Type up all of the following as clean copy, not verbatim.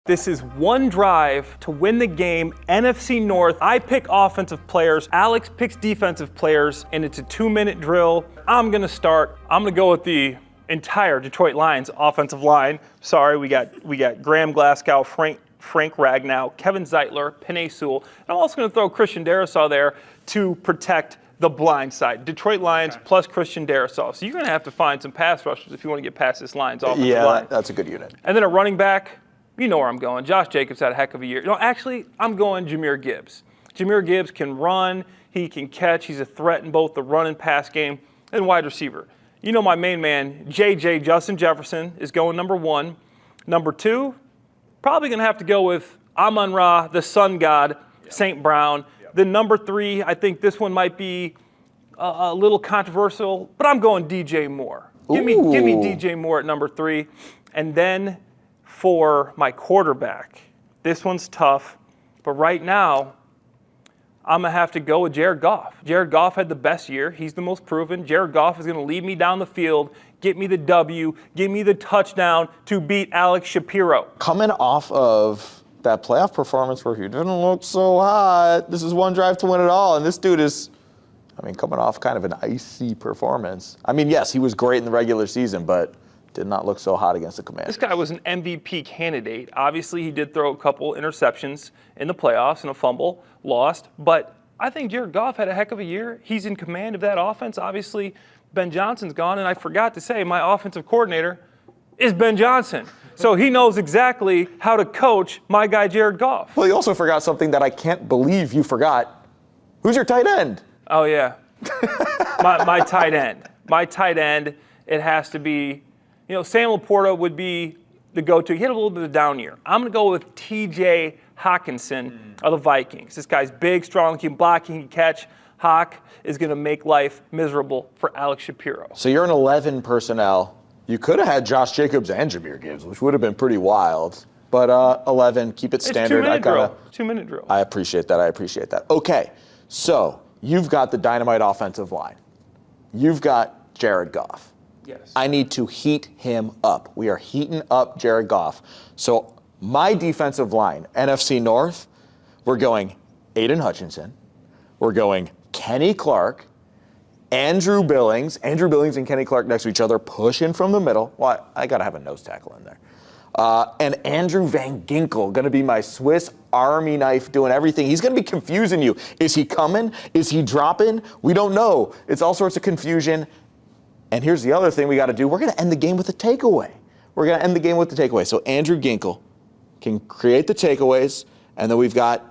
This is one drive to win the game, NFC North. I pick offensive players, Alex picks defensive players, and it's a 2-minute drill. I'm gonna start. I'm gonna go with the entire Detroit Lions offensive line. Sorry, we got Graham Glasgow, Frank Ragnow, Kevin Zeitler, Penei Sewell, and I'm also gonna throw Christian Darrisaw there to protect the blind side. Detroit Lions plus Christian Darrisaw. So you're gonna have to find some pass rushers if you wanna get past this Lions offensive line. Yeah, that's a good unit. And then a running back, you know where I'm going. Josh Jacobs had a heck of a year. No, actually, I'm going Jahmyr Gibbs. Jahmyr Gibbs can run, he can catch, he's a threat in both the run and pass game, and wide receiver. You know my main man, JJ, Justin Jefferson, is going number 1. Number 2, probably gonna have to go with Amon-Ra, the sun god, St. Brown. Then number 3, I think this one might be a little controversial, but I'm going DJ Moore. Give me DJ Moore at number 3. And then for my quarterback, this one's tough, but right now, I'm going to have to go with Jared Goff. Jared Goff had the best year. He's the most proven. Jared Goff is going to lead me down the field, get me the W, give me the touchdown to beat Alex Shapiro. Coming off of that playoff performance where he didn't look so hot, this is one drive to win it all, and this dude is, coming off kind of an icy performance. Yes, he was great in the regular season, but did not look so hot against the Commanders. This guy was an MVP candidate. Obviously, he did throw a couple interceptions in the playoffs and a fumble, lost. But I think Jared Goff had a heck of a year. He's in command of that offense. Obviously, Ben Johnson's gone. And I forgot to say, my offensive coordinator is Ben Johnson. So he knows exactly how to coach my guy, Jared Goff. Well, you also forgot something that I can't believe you forgot. Who's your tight end? Oh, yeah. my tight end. My tight end, it has to be, Sam Laporta would be the go-to. He had a little bit of a down year. I'm going to go with T.J. Hawkinson of the Vikings. This guy's big, strong, he can block, he can catch. Hawk is going to make life miserable for Alex Shapiro. So you're an 11 personnel. You could have had Josh Jacobs and Jahmyr Gibbs, which would have been pretty wild. But 11, keep it standard. It's 2-minute drill. I appreciate that. Okay, so you've got the dynamite offensive line. You've got Jared Goff. Yes. I need to heat him up. We are heating up Jared Goff. So my defensive line, NFC North, we're going Aiden Hutchinson. We're going Kenny Clark, Andrew Billings. Andrew Billings and Kenny Clark next to each other, pushing from the middle. Well, I got to have a nose tackle in there. And Andrew Van Ginkel, going to be my Swiss Army knife doing everything. He's going to be confusing you. Is he coming? Is he dropping? We don't know. It's all sorts of confusion. And here's the other thing we got to do. We're going to end the game with a takeaway. So Andrew Ginkel can create the takeaways, and then we've got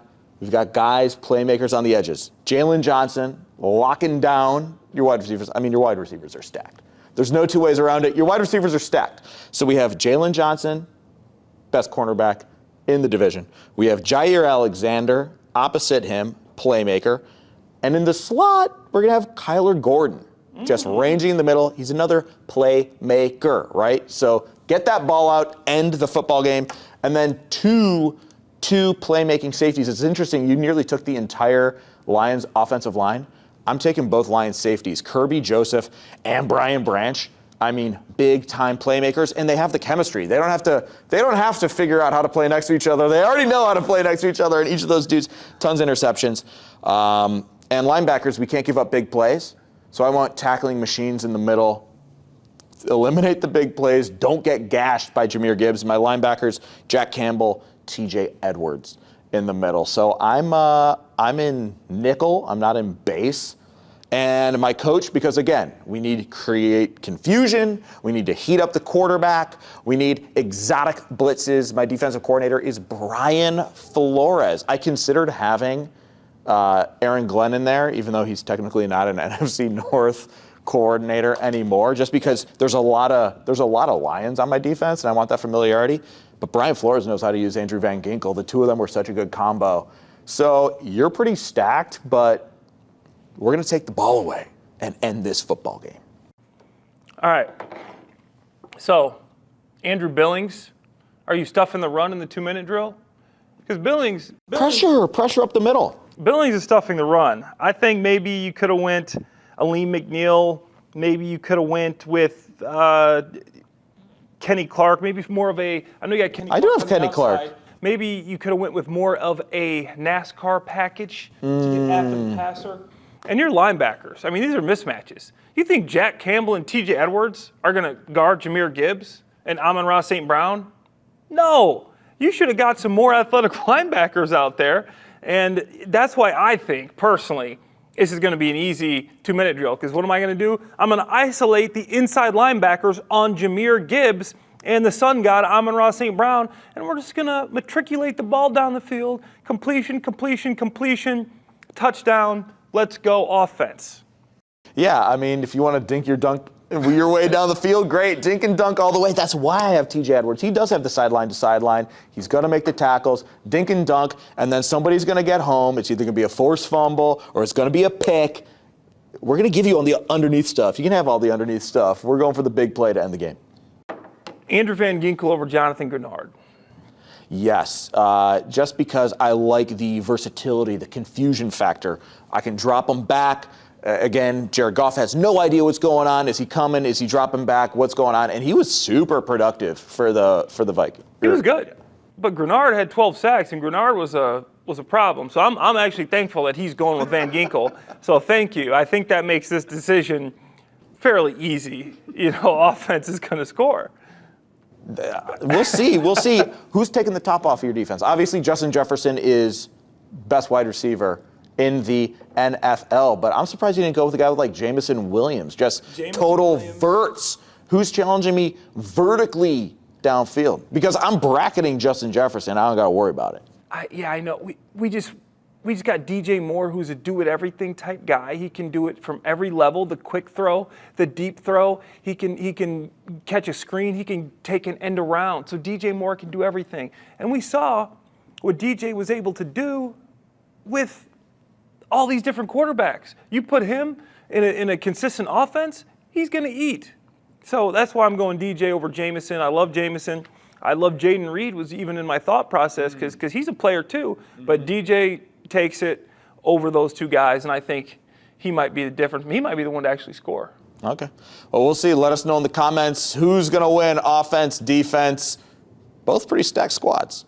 guys, playmakers on the edges. Jalen Johnson locking down your wide receivers. Your wide receivers are stacked. There's no two ways around it. Your wide receivers are stacked. So we have Jalen Johnson, best cornerback in the division. We have Jair Alexander opposite him, playmaker. And in the slot, we're going to have Kyler Gordon. Just ranging in the middle. He's another playmaker, right? So get that ball out, end the football game, and then two playmaking safeties. It's interesting, you nearly took the entire Lions offensive line. I'm taking both Lions safeties, Kirby Joseph and Brian Branch. Big time playmakers, and they have the chemistry. They don't have to figure out how to play next to each other. They already know how to play next to each other, and each of those dudes, tons of interceptions. And linebackers, we can't give up big plays. So I want tackling machines in the middle. Eliminate the big plays. Don't get gashed by Jahmyr Gibbs. My linebackers, Jack Campbell, TJ Edwards in the middle. So I'm in nickel. I'm not in base. And my coach, because again, we need to create confusion. We need to heat up the quarterback. We need exotic blitzes. My defensive coordinator is Brian Flores. I considered having Aaron Glenn in there, even though he's technically not an NFC North coordinator anymore, just because there's a lot of Lions on my defense, and I want that familiarity. But Brian Flores knows how to use Andrew Van Ginkel. The two of them were such a good combo. So you're pretty stacked, but we're going to take the ball away and end this football game. All right. So, Andrew Billings, are you stuffing the run in the 2-minute drill? Because Billings Pressure up the middle. Billings is stuffing the run. I think maybe you could have went Aleem McNeil. Maybe you could have went with Kenny Clark. Maybe more of a. I know you got Kenny. I do have Kenny Clark. Maybe you could have went with more of a NASCAR package to get after the passer. And your linebackers, I mean, these are mismatches. You think Jack Campbell and T.J. Edwards are going to guard Jahmyr Gibbs and Amon-Ra St. Brown? No. You should have got some more athletic linebackers out there. And that's why I think, personally, this is going to be an easy 2-minute drill. Because what am I going to do? I'm going to isolate the inside linebackers on Jahmyr Gibbs and the sun god, Amon-Ra St. Brown. And we're just going to matriculate the ball down the field. Completion, completion, completion, touchdown. Let's go offense. Yeah, I mean, if you want to dink your way down the field, great. Dink and dunk all the way. That's why I have T.J. Edwards. He does have the sideline to sideline. He's going to make the tackles, dink and dunk, and then somebody's going to get home. It's either going to be a forced fumble or it's going to be a pick. We're going to give you on the underneath stuff. You can have all the underneath stuff. We're going for the big play to end the game. Andrew Van Ginkel over Jonathan Grenard. Yes, just because I like the versatility, the confusion factor. I can drop him back. Again, Jared Goff has no idea what's going on. Is he coming? Is he dropping back? What's going on? And he was super productive for the Vikings. He was good, but Grenard had 12 sacks, and Grenard was a problem. So I'm actually thankful that he's going with Van Ginkel. So thank you. I think that makes this decision fairly easy. You know, offense is going to score. We'll see. We'll see who's taking the top off of your defense. Obviously, Justin Jefferson is best wide receiver in the NFL, but I'm surprised you didn't go with a guy with like Jameson Williams, total verts. Who's challenging me vertically downfield? Because I'm bracketing Justin Jefferson. I don't got to worry about it. Yeah, I know. We just got DJ Moore, who's a do-it-everything type guy. He can do it from every level, the quick throw, the deep throw. He can catch a screen. He can take an end around. So DJ Moore can do everything. And we saw what DJ was able to do with all these different quarterbacks. You put him in a consistent offense, he's going to eat. So that's why I'm going DJ over Jameson. I love Jameson. I love Jaden Reed was even in my thought process because he's a player too. But DJ takes it over those two guys, and I think he might be the difference. He might be the one to actually score. Okay. Well, we'll see. Let us know in the comments who's going to win, offense, defense. Both pretty stacked squads.